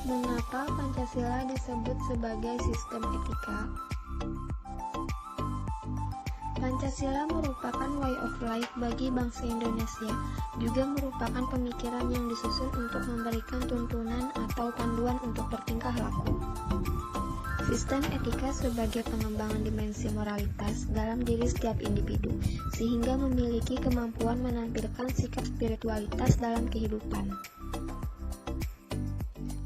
Mengapa Pancasila disebut sebagai sistem etika? Pancasila merupakan way of life bagi bangsa Indonesia, juga merupakan pemikiran yang disusun untuk memberikan tuntunan atau panduan untuk bertingkah laku. Sistem etika sebagai pengembangan dimensi moralitas dalam diri setiap individu, sehingga memiliki kemampuan menampilkan sikap spiritualitas dalam kehidupan.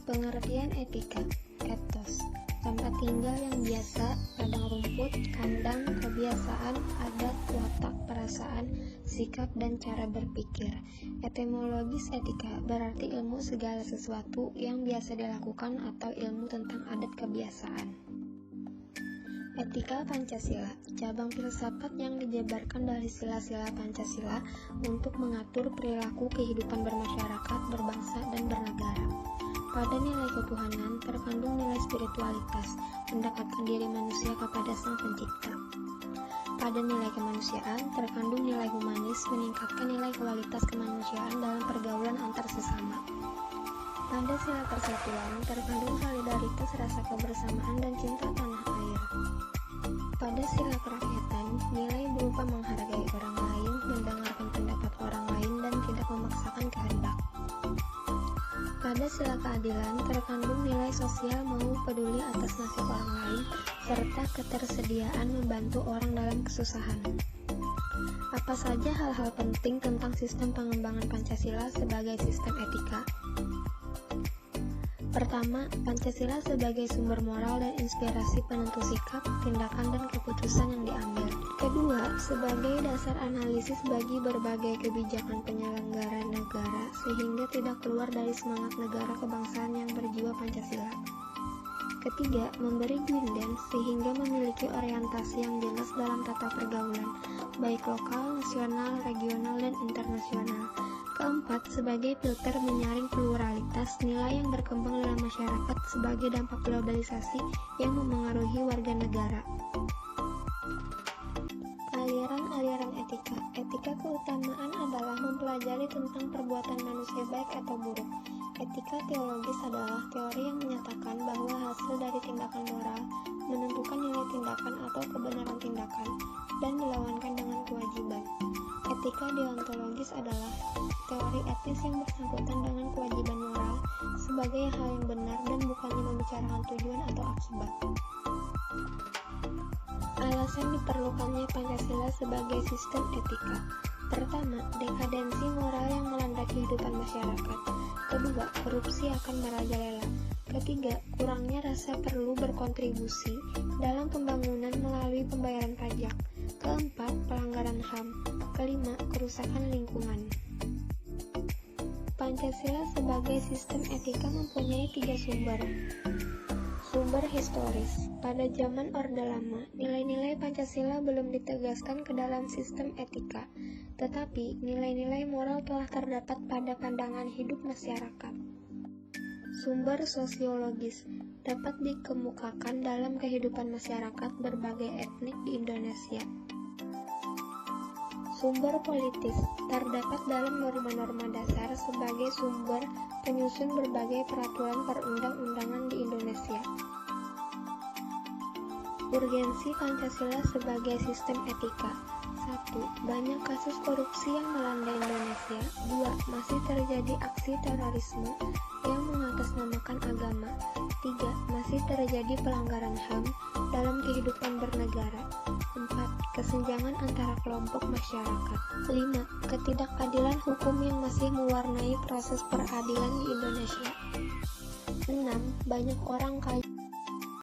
Pengertian etika, etos, tempat tinggal yang biasa, padang rumput, kandang, kebiasaan, adat, watak, perasaan, sikap, dan cara berpikir. Etimologis etika berarti ilmu segala sesuatu yang biasa dilakukan atau ilmu tentang adat kebiasaan. Etika Pancasila, cabang filsafat yang dijabarkan dari sila-sila Pancasila untuk mengatur perilaku kehidupan bermasyarakat, berbangsa, dan bernegara. Pada nilai ketuhanan terkandung nilai spiritualitas, mendekatkan diri manusia kepada Sang Pencipta. Pada nilai kemanusiaan terkandung nilai humanis, meningkatkan nilai kualitas kemanusiaan dalam pergaulan antar sesama. Pada sila persatuan terkandung solidaritas, rasa kebersamaan, dan cinta tanah air. Pada sila kerakyatan, nilai berupa menghargai orang lain, mendengarkan pendapat orang lain, dan tidak memaksakan kehendak. Pada sila keadilan terkandung nilai sosial mau peduli atas nasib orang lain, serta ketersediaan membantu orang dalam kesusahan. Apa saja hal-hal penting tentang sistem pengembangan Pancasila sebagai sistem etika? Pertama, Pancasila sebagai sumber moral dan inspirasi penentu sikap, tindakan, dan keputusan yang diambil. Kedua, sebagai dasar analisis bagi berbagai kebijakan penyelenggara negara sehingga tidak keluar dari semangat negara kebangsaan yang berjiwa Pancasila. Ketiga, memberi guidance sehingga memiliki orientasi yang jelas dalam tata pergaulan, baik lokal, nasional, regional, dan internasional. Keempat, sebagai filter menyaring pluralitas nilai yang berkembang dalam masyarakat sebagai dampak globalisasi yang memengaruhi warga negara. Aliran-aliran etika. Etika keutamaan adalah mempelajari tentang perbuatan manusia baik atau buruk. Etika teologis adalah teori yang menyatakan bahwa hasil dari tindakan moral menentukan nilai tindakan atau kebenaran tindakan dan dilawankan dengan kewajiban. Etika deontologis adalah teori etis yang bersangkutan dengan kewajiban moral sebagai hal yang benar dan bukannya membicarakan tujuan atau akibat. Alasan diperlukannya Pancasila sebagai sistem etika. Pertama, dekadensi moral yang melanda kehidupan masyarakat. Kedua, korupsi akan merajalela. Ketiga, kurangnya rasa perlu berkontribusi dalam pembangunan melalui pembayaran pajak. Keempat, pelanggaran HAM. Kelima, kerusakan lingkungan. Pancasila sebagai sistem etika mempunyai 3 sumber. Sumber historis. Pada zaman Orde Lama, nilai-nilai Pancasila belum ditegaskan ke dalam sistem etika, tetapi nilai-nilai moral telah terdapat pada pandangan hidup masyarakat. Sumber sosiologis dapat dikemukakan dalam kehidupan masyarakat berbagai etnik di Indonesia. Sumber politis terdapat dalam norma-norma dasar sebagai sumber penyusun berbagai peraturan perundang-undangan di Indonesia. Urgensi Pancasila sebagai sistem etika. 1. Banyak kasus korupsi yang melanda Indonesia. 2. Masih terjadi aksi terorisme yang mengatasnamakan agama. 3. Masih terjadi pelanggaran HAM dalam kehidupan bernegara. 4. Kesenjangan antara kelompok masyarakat. 5. Ketidakadilan hukum yang masih mewarnai proses peradilan di Indonesia. 6. Banyak orang kaya